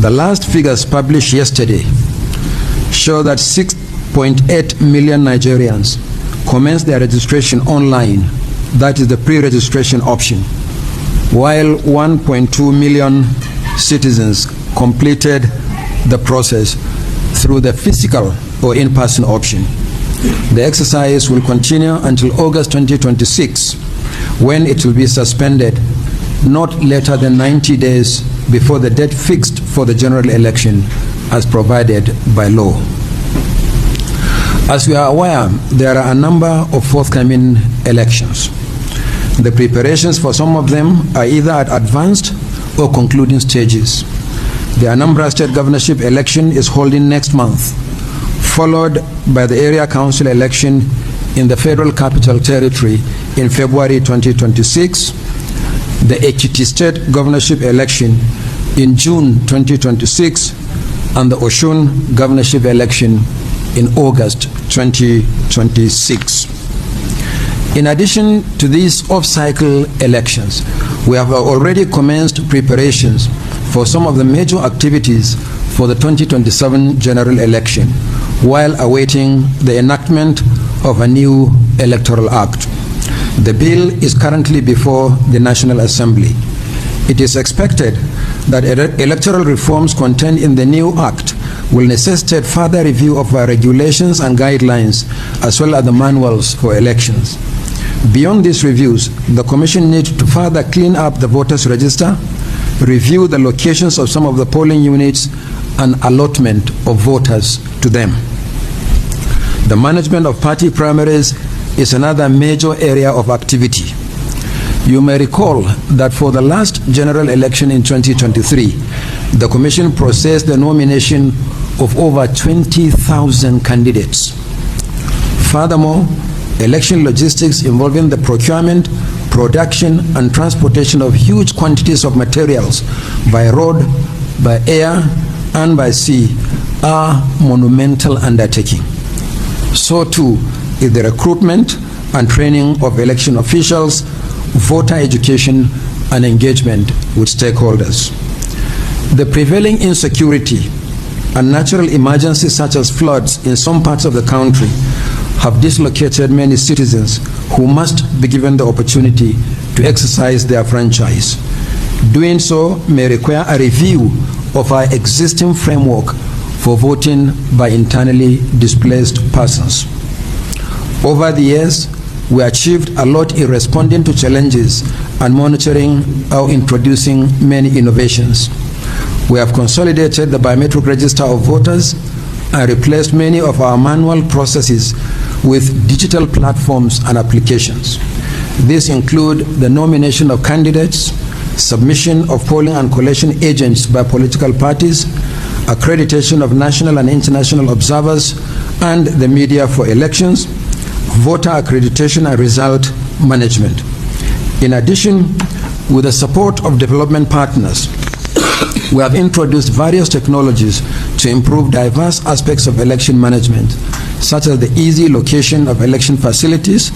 The last figures published yesterday show that 6.8 million Nigerians commenced their registration online, that is the pre-registration option, while 1.2 million citizens completed the process through the physical or in-person option. The exercise will continue until August 2026, when it will be suspended not later than 90 days before the date fixed for the general election as provided by law. As we are aware, there are a number of forthcoming elections. The preparations for some of them are either at advanced or concluding stages. The Anambra State Governorship election is holding next month, followed by the area council election in the Federal Capital Territory in February 2026, the Ekiti State Governorship election in June 2026, and the Osun Governorship election in August 2026. In addition to these off-cycle elections, we have already commenced preparations for some of the major activities for the 2027 general election, while awaiting the enactment of a new electoral act. The bill is currently before the National Assembly. It is expected that electoral reforms contained in the new act will necessitate further review of our regulations and guidelines, as well as the manuals for elections. Beyond these reviews, the Commission needs to further clean up the voters' register, review the locations of some of the polling units, and allotment of voters to them. The management of party primaries is another major area of activity. You may recall that for the last general election in 2023, the Commission processed the nomination of over 20,000 candidates. Furthermore, election logistics involving the procurement, production, and transportation of huge quantities of materials by road, by air, and by sea are monumental undertaking. So too is the recruitment and training of election officials, voter education, and engagement with stakeholders. The prevailing insecurity and natural emergencies such as floods in some parts of the country have dislocated many citizens who must be given the opportunity to exercise their franchise. Doing so may require a review of our existing framework for voting by internally displaced persons. Over the years, we achieved a lot in responding to challenges and monitoring or introducing many innovations. We have consolidated the biometric register of voters and replaced many of our manual processes with digital platforms and applications. These include the nomination of candidates, submission of polling and collation agents by political parties, accreditation of national and international observers and the media for elections, voter accreditation and result management. In addition, with the support of development partners, we have introduced various technologies to improve diverse aspects of election management, such as the easy location of election facilities,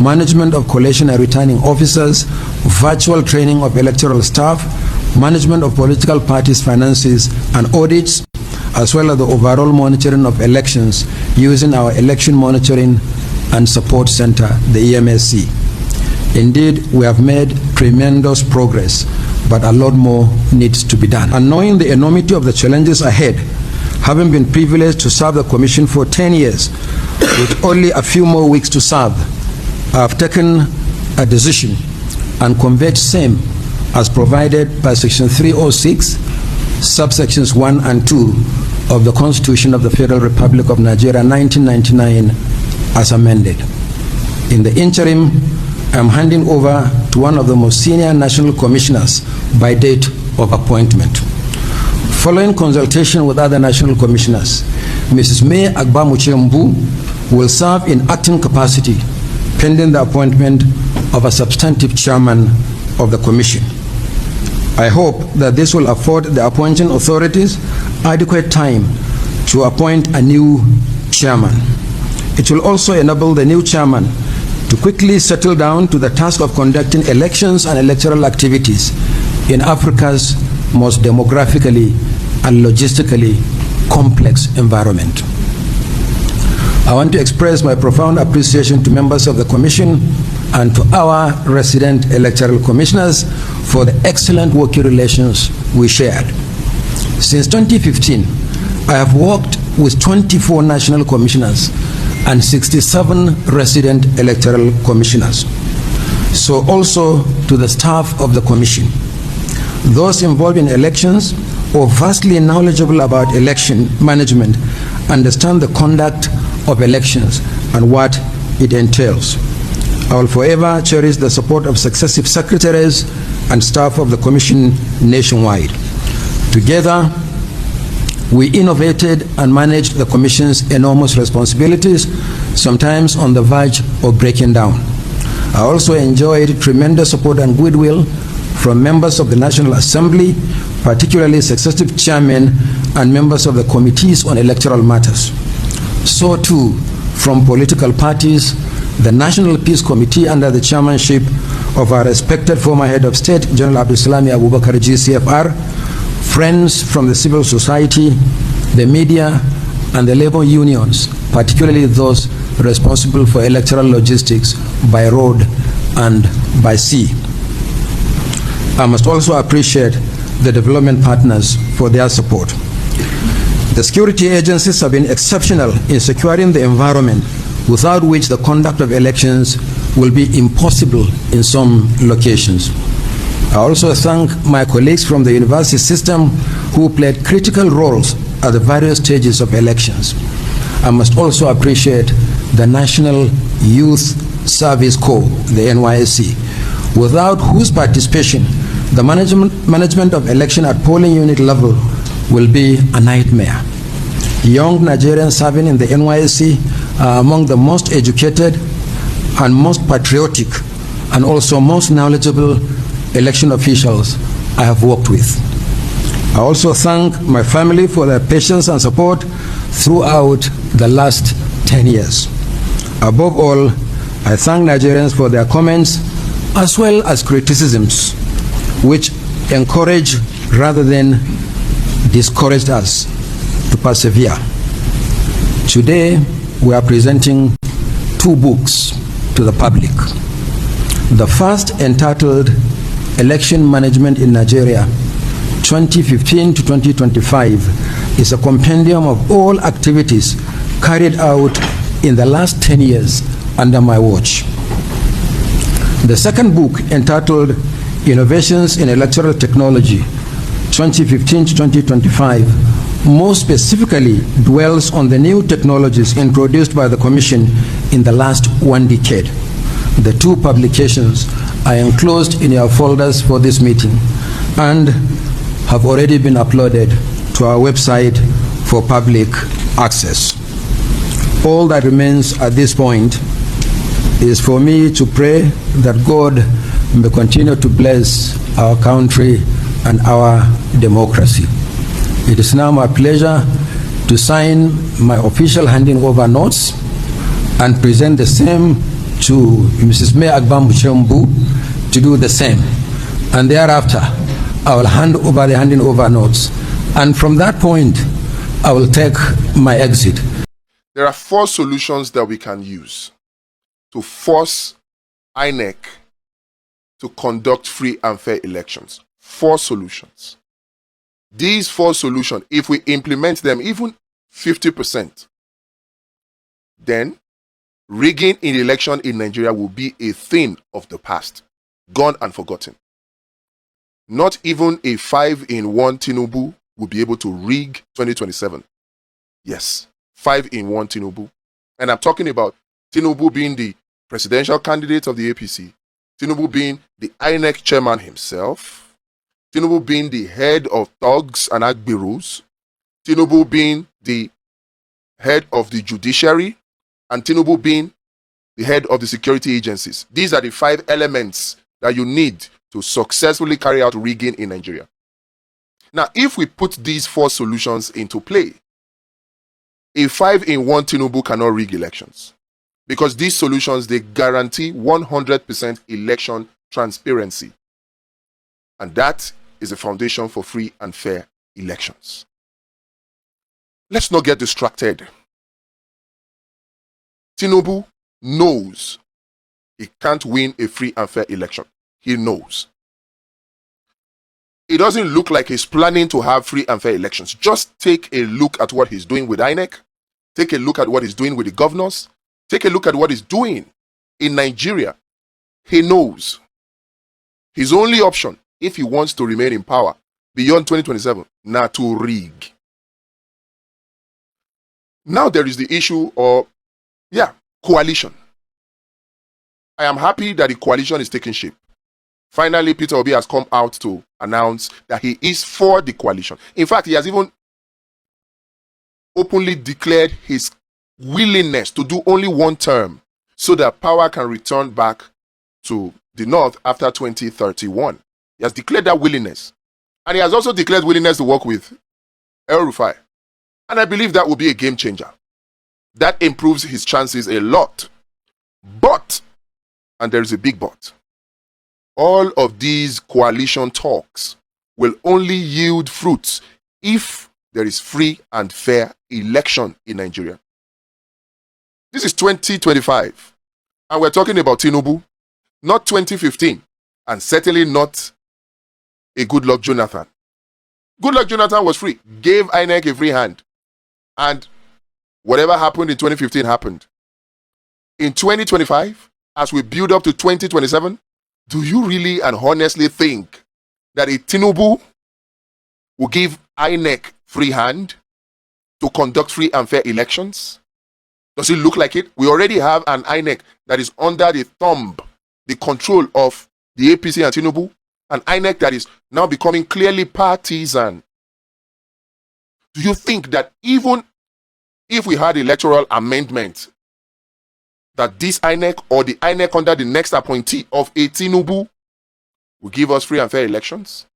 management of collation and returning officers, virtual training of electoral staff, management of political parties' finances and audits, as well as the overall monitoring of elections using our Election Monitoring and Support Center, the EMSC. Indeed, we have made tremendous progress, but a lot more needs to be done. And knowing the enormity of the challenges ahead, having been privileged to serve the Commission for 10 years, with only a few more weeks to serve, I have taken a decision and conveyed same as provided by Section 306, subsections 1 and 2 of the Constitution of the Federal Republic of Nigeria, 1999, as amended. In the interim, I am handing over to one of the most senior national commissioners by date of appointment. Following consultation with other national commissioners, Mrs. May Agbamuche Mbu will serve in acting capacity pending the appointment of a substantive chairman of the commission. I hope that this will afford the appointing authorities adequate time to appoint a new chairman. It will also enable the new chairman to quickly settle down to the task of conducting elections and electoral activities in Africa's most demographically and logistically complex environment. I want to express my profound appreciation to members of the Commission and to our resident electoral commissioners for the excellent working relations we shared. Since 2015, I have worked with 24 national commissioners and 67 resident electoral commissioners. So also to the staff of the Commission, those involved in elections or vastly knowledgeable about election management understand the conduct of elections and what it entails. I will forever cherish the support of successive secretaries and staff of the Commission nationwide. Together, we innovated and managed the Commission's enormous responsibilities, sometimes on the verge of breaking down. I also enjoyed tremendous support and goodwill from members of the National Assembly, particularly successive chairmen and members of the committees on electoral matters. So too, from political parties, the National Peace Committee under the chairmanship of our respected former head of state, General Abdulsalami Abubakar GCFR, friends from the civil society, the media, and the labor unions, particularly those responsible for electoral logistics by road and by sea. I must also appreciate the development partners for their support. The security agencies have been exceptional in securing the environment without which the conduct of elections will be impossible in some locations. I also thank my colleagues from the university system who played critical roles at the various stages of elections. I must also appreciate the National Youth Service Corps, the NYSC, without whose participation the management of election at polling unit level will be a nightmare. Young Nigerians serving in the NYSC are among the most educated and most patriotic and also most knowledgeable election officials I have worked with. I also thank my family for their patience and support throughout the last 10 years. Above all, I thank Nigerians for their comments as well as criticisms, which encouraged rather than discouraged us to persevere. Today, we are presenting two books to the public. The first, entitled Election Management in Nigeria 2015 to 2025, is a compendium of all activities carried out in the last 10 years under my watch. The second book, entitled Innovations in Electoral Technology 2015 to 2025, more specifically dwells on the new technologies introduced by the Commission in the last 1 decade. The two publications are enclosed in your folders for this meeting and have already been uploaded to our website for public access. All that remains at this point is for me to pray that God may continue to bless our country and our democracy. It is now my pleasure to sign my official handing over notes and present the same to Mrs. May Agbam Buchembu to do the same. And thereafter, I will hand over the handing over notes. And from that point, I will take my exit. There are 4 solutions that we can use to force INEC to conduct free and fair elections. 4 solutions. These 4 solutions, if we implement them even 50%, then rigging in election in Nigeria will be a thing of the past, gone and forgotten. Not even a 5-in-1 Tinubu will be able to rig 2027. Yes, 5-in-1 Tinubu. And I'm talking about Tinubu being the presidential candidate of the APC, Tinubu being the INEC chairman himself, Tinubu being the head of thugs and agbiros, Tinubu being the head of the judiciary, and Tinubu being the head of the security agencies. These are the 5 elements that you need to successfully carry out rigging in Nigeria. Now, if we put these 4 solutions into play, a 5-in-1 Tinubu cannot rig elections, because these solutions, they guarantee 100% election transparency. And that is the foundation for free and fair elections. let's not get distracted. Tinubu knows he can't win a free and fair election. He knows. It doesn't look like he's planning to have free and fair elections. Just take a look at what he's doing with INEC. Take a look at what he's doing with the governors. Take a look at what he's doing in Nigeria. He knows his only option, if he wants to remain in power beyond 2027, now to rig. Now there is the issue of, coalition. I am happy that the coalition is taking shape. Finally, Peter Obi has come out to announce that he is for the coalition. In fact, he has even openly declared his willingness to do only one term so that power can return back to the North after 2031. He has declared that willingness. And he has also declared willingness to work with El-Rufai. And I believe that will be a game changer. That improves his chances a lot. But, and there is a big but, all of these coalition talks will only yield fruits if there is free and fair election in Nigeria. This is 2025, and we're talking about Tinubu, not 2015, and certainly not a Goodluck Jonathan. Goodluck Jonathan was free, gave INEC a free hand, and whatever happened in 2015 happened. In 2025, as we build up to 2027, do you really and honestly think that a Tinubu will give INEC free hand to conduct free and fair elections? Does it look like it? We already have an INEC that is under the thumb, the control of the APC and Tinubu, an INEC that is now becoming clearly partisan. Do you think that even if we had electoral amendment, that this INEC or the INEC under the next appointee of a Tinubu will give us free and fair elections?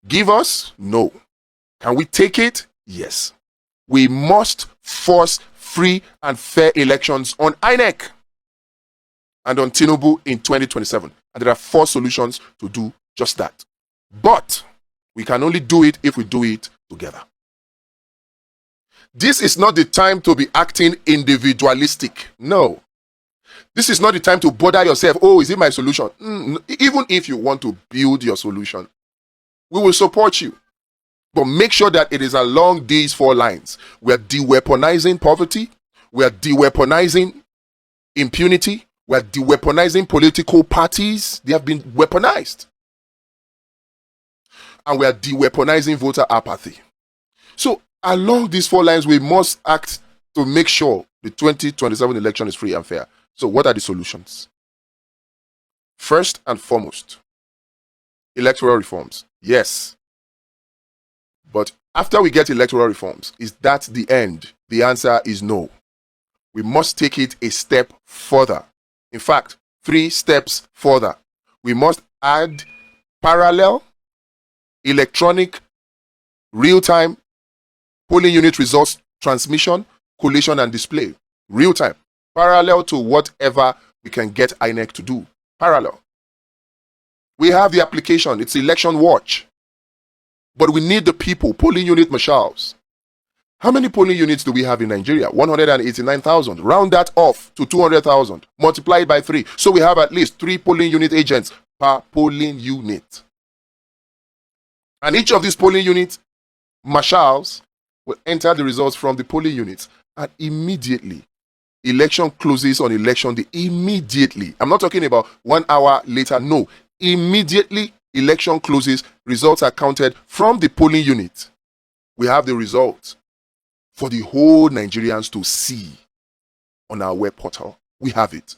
Give us? No. Can we take it? Yes. We must force free and fair elections on INEC and on Tinubu in 2027. And there are 4 solutions to do just that. But we can only do it if we do it together. This is not the time to be acting individualistic. No. This is not the time to bother yourself. Oh, is it my solution? Even if you want to build your solution, we will support you. But make sure that it is along these 4 lines. We are de-weaponizing poverty. We are de-weaponizing impunity. We are de-weaponizing political parties. They have been weaponized. And we are de-weaponizing voter apathy. So, along these 4 lines, we must act to make sure the 2027 election is free and fair. So, what are the solutions? First and foremost, electoral reforms. Yes. But after we get electoral reforms, is that the end? The answer is no. We must take it a step further. In fact, 3 steps further. We must add parallel, electronic, real-time polling unit results transmission, collation, and display. Real-time. Parallel to whatever we can get INEC to do. Parallel. We have the application. It's Election Watch. But we need the people, polling unit marshals. How many polling units do we have in Nigeria? 189,000. Round that off to 200,000. Multiply it by 3. So we have at least 3 polling unit agents per polling unit. And each of these polling unit marshals will enter the results from the polling units. And immediately, election closes on election day. Immediately. I'm not talking about 1 hour later. No. Immediately, election closes, results are counted from the polling unit. We have the results for the whole Nigerians to see on our web portal. We have it.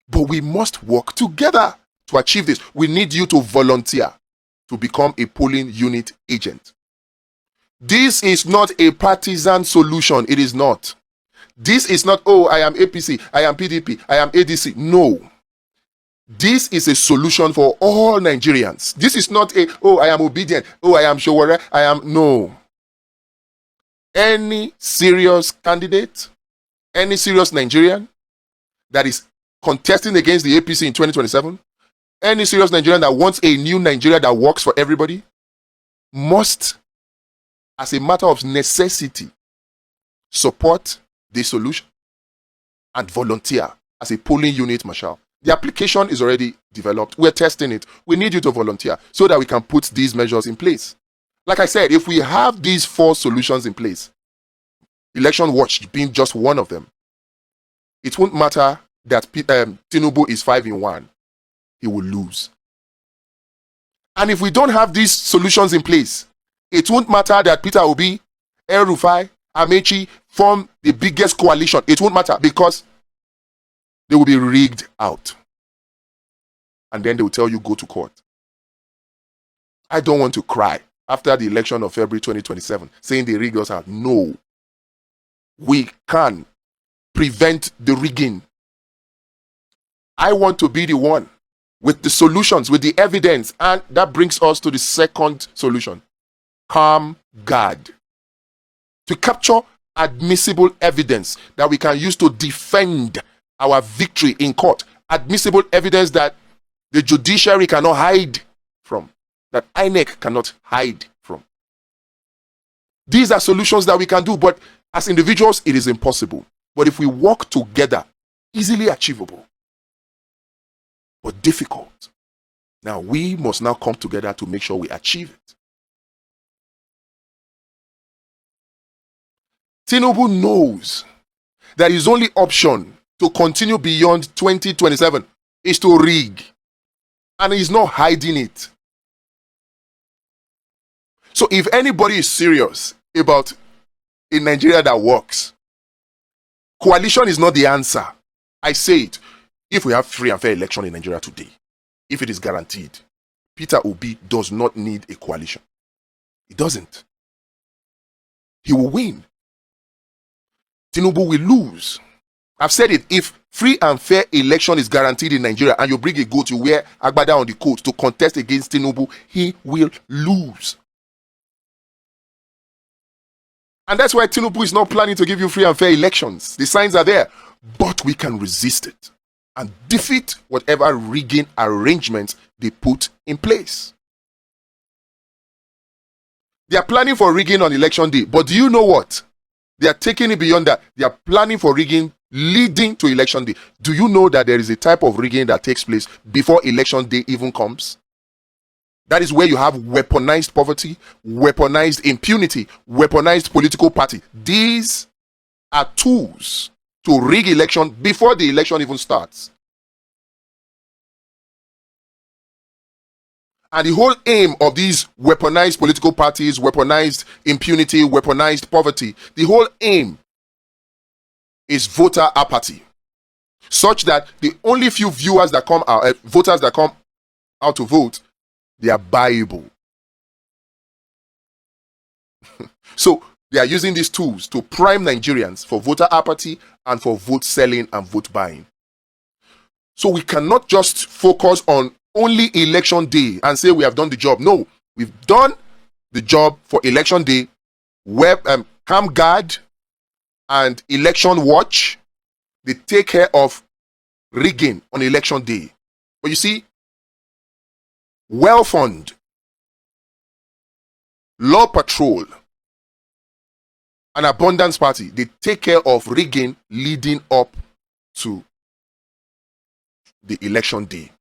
But we must work together to achieve this. We need you to volunteer to become a polling unit agent. This is not a partisan solution. It is not. This is not, oh, I am APC, I am PDP, I am ADC. No. This is a solution for all Nigerians. This is not a, oh, I am obedient, oh, I am Showore, I am, no. Any serious candidate, any serious Nigerian that is contesting against the APC in 2027, any serious Nigerian that wants a new Nigeria that works for everybody, must as a matter of necessity, support the solution and volunteer as a polling unit marshal. The application is already developed. We're testing it. We need you to volunteer so that we can put these measures in place. Like I said, if we have these 4 solutions in place, election watch being just one of them, it won't matter that Tinubu is 5-in-1. He will lose. And if we don't have these solutions in place, it won't matter that Peter Obi, El Rufai, Amechi form the biggest coalition. It won't matter because they will be rigged out. And then they will tell you, go to court. I don't want to cry after the election of February 2027, saying they rigged us out. No. We can prevent the rigging. I want to be the one with the solutions, with the evidence. And that brings us to the second solution. Calm guard. To capture admissible evidence that we can use to defend our victory in court. Admissible evidence that the judiciary cannot hide from. That INEC cannot hide from. These are solutions that we can do, but as individuals, it is impossible. But if we work together, easily achievable, but difficult. Now, we must now come together to make sure we achieve it. Tinubu knows that his only option to continue beyond 2027 is to rig. And he's not hiding it. So if anybody is serious about a Nigeria that works, coalition is not the answer. I say it. If we have free and fair election in Nigeria today, if it is guaranteed, Peter Obi does not need a coalition. He doesn't. He will win. Tinubu will lose. I've said it. If free and fair election is guaranteed in Nigeria and you bring a goat, you wear agbada on the coat to contest against Tinubu, he will lose. And that's why Tinubu is not planning to give you free and fair elections. The signs are there. But we can resist it and defeat whatever rigging arrangements they put in place. They are planning for rigging on election day. But do you know what? They are taking it beyond that. They are planning for rigging leading to election day. Do you know that there is a type of rigging that takes place before election day even comes? That is where you have weaponized poverty, weaponized impunity, weaponized political party. These are tools to rig election before the election even starts. And the whole aim of these weaponized political parties, weaponized impunity, weaponized poverty, the whole aim is voter apathy. Such that the only few voters that come out to vote, they are buyable. So they are using these tools to prime Nigerians for voter apathy and for vote selling and vote buying. So we cannot just focus on only election day and say we have done the job. No, we've done the job for election day, Camp Guard and Election Watch. They take care of rigging on election day. But you see, Well Fund, Law Patrol, and Abundance Party, they take care of rigging leading up to the election day.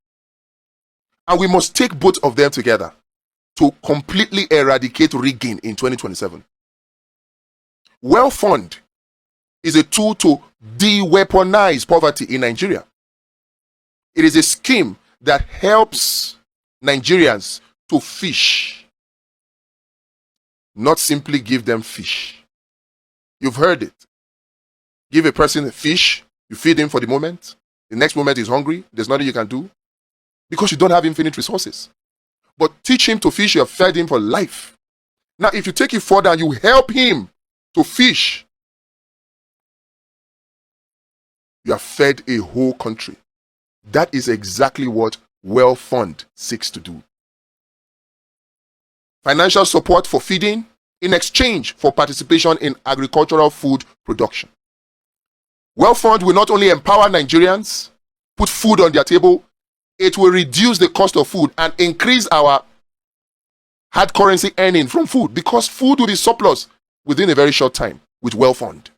And we must take both of them together to completely eradicate rigging in 2027. Well Fund is a tool to de-weaponize poverty in Nigeria. It is a scheme that helps Nigerians to fish, not simply give them fish. You've heard it. Give a person a fish, you feed him for the moment, the next moment he's hungry, there's nothing you can do because you don't have infinite resources. But teach him to fish, you have fed him for life. Now, if you take it further and you help him to fish, you have fed a whole country. That is exactly what Well Fund seeks to do. Financial support for feeding in exchange for participation in agricultural food production. Well Fund will not only empower Nigerians, put food on their table, it will reduce the cost of food and increase our hard currency earning from food, because food will be surplus within a very short time with well fund.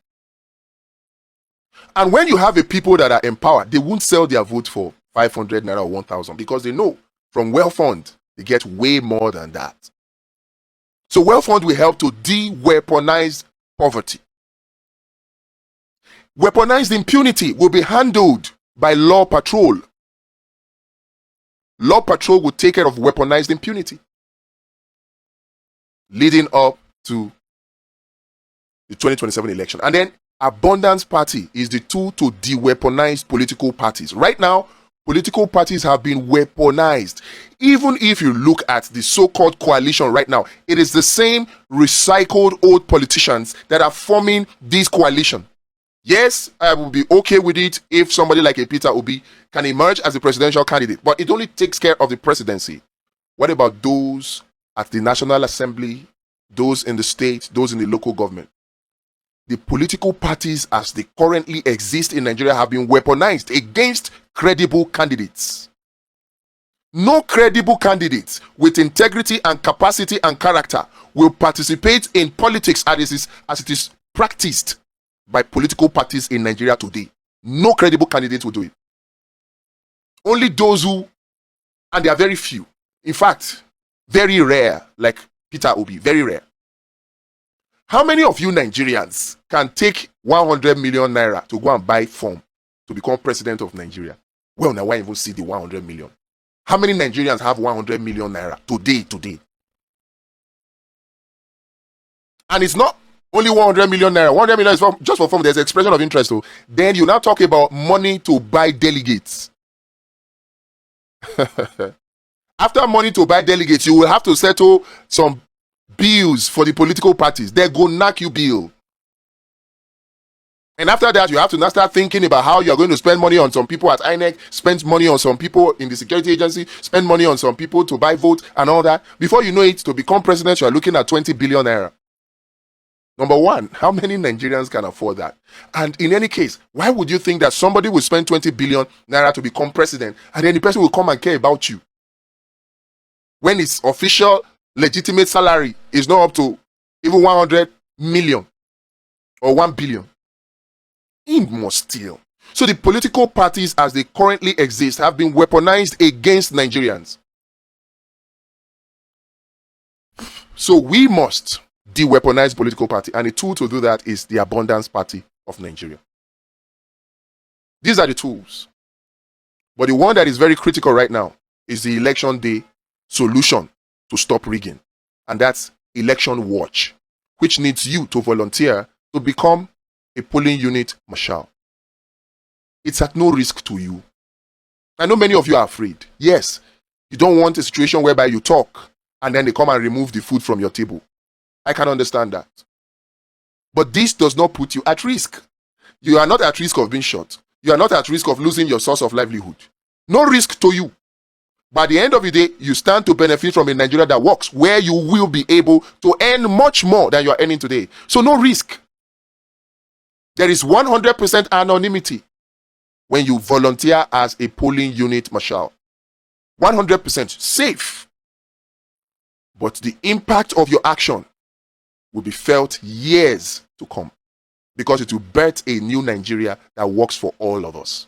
And when you have a people that are empowered, they won't sell their vote for 500 naira or 1,000, because they know from well fund they get way more than that. So well fund will help to de-weaponize poverty. Weaponized impunity will be handled by law patrol. Law patrol will take care of weaponized impunity, leading up to the 2027 election. And then Abundance Party is the tool to de-weaponize political parties. Right now, political parties have been weaponized. Even if you look at the so-called coalition right now, it is the same recycled old politicians that are forming this coalition. Yes, I will be okay with it if somebody like a Peter Obi can emerge as a presidential candidate, but it only takes care of the presidency. What about those at the National Assembly, those in the state, those in the local government? The political parties as they currently exist in Nigeria have been weaponized against credible candidates. No credible candidates with integrity and capacity and character will participate in politics as it is practiced by political parties in Nigeria today. No credible candidates will do it. Only those who, and they are very few, in fact, very rare, like Peter Obi, very rare. How many of you Nigerians can take 100 million naira to go and buy form to become president of Nigeria? Well, now why even see the 100 million? How many Nigerians have 100 million naira today? And it's not only 100 million naira. 100 million is just for form. There's expression of interest. So then you now talk about money to buy delegates. After money to buy delegates, you will have to settle some bills for the political parties. They go knock you bill. And after that, you have to now start thinking about how you're going to spend money on some people at INEC, spend money on some people in the security agency, spend money on some people to buy votes and all that. Before you know it, to become president, you're looking at 20 billion naira. Number one, how many Nigerians can afford that? And in any case, why would you think that somebody will spend 20 billion naira to become president and then the person will come and care about you when his official legitimate salary is not up to even 100 million or 1 billion? He must steal. So the political parties as they currently exist have been weaponized against Nigerians. So we must de-weaponize political party, and the tool to do that is the Abundance Party of Nigeria. These are the tools. But the one that is very critical right now is the election day solution to stop rigging. And that's Election Watch, which needs you to volunteer to become a polling unit marshal. It's at no risk to you. I know many of you are afraid. Yes, you don't want a situation whereby you talk and then they come and remove the food from your table. I can understand that. But this does not put you at risk. You are not at risk of being shot. You are not at risk of losing your source of livelihood. No risk to you. By the end of the day, you stand to benefit from a Nigeria that works, where you will be able to earn much more than you are earning today. So no risk. There is 100% anonymity when you volunteer as a polling unit marshal. 100% safe. But the impact of your action will be felt years to come, because it will birth a new Nigeria that works for all of us.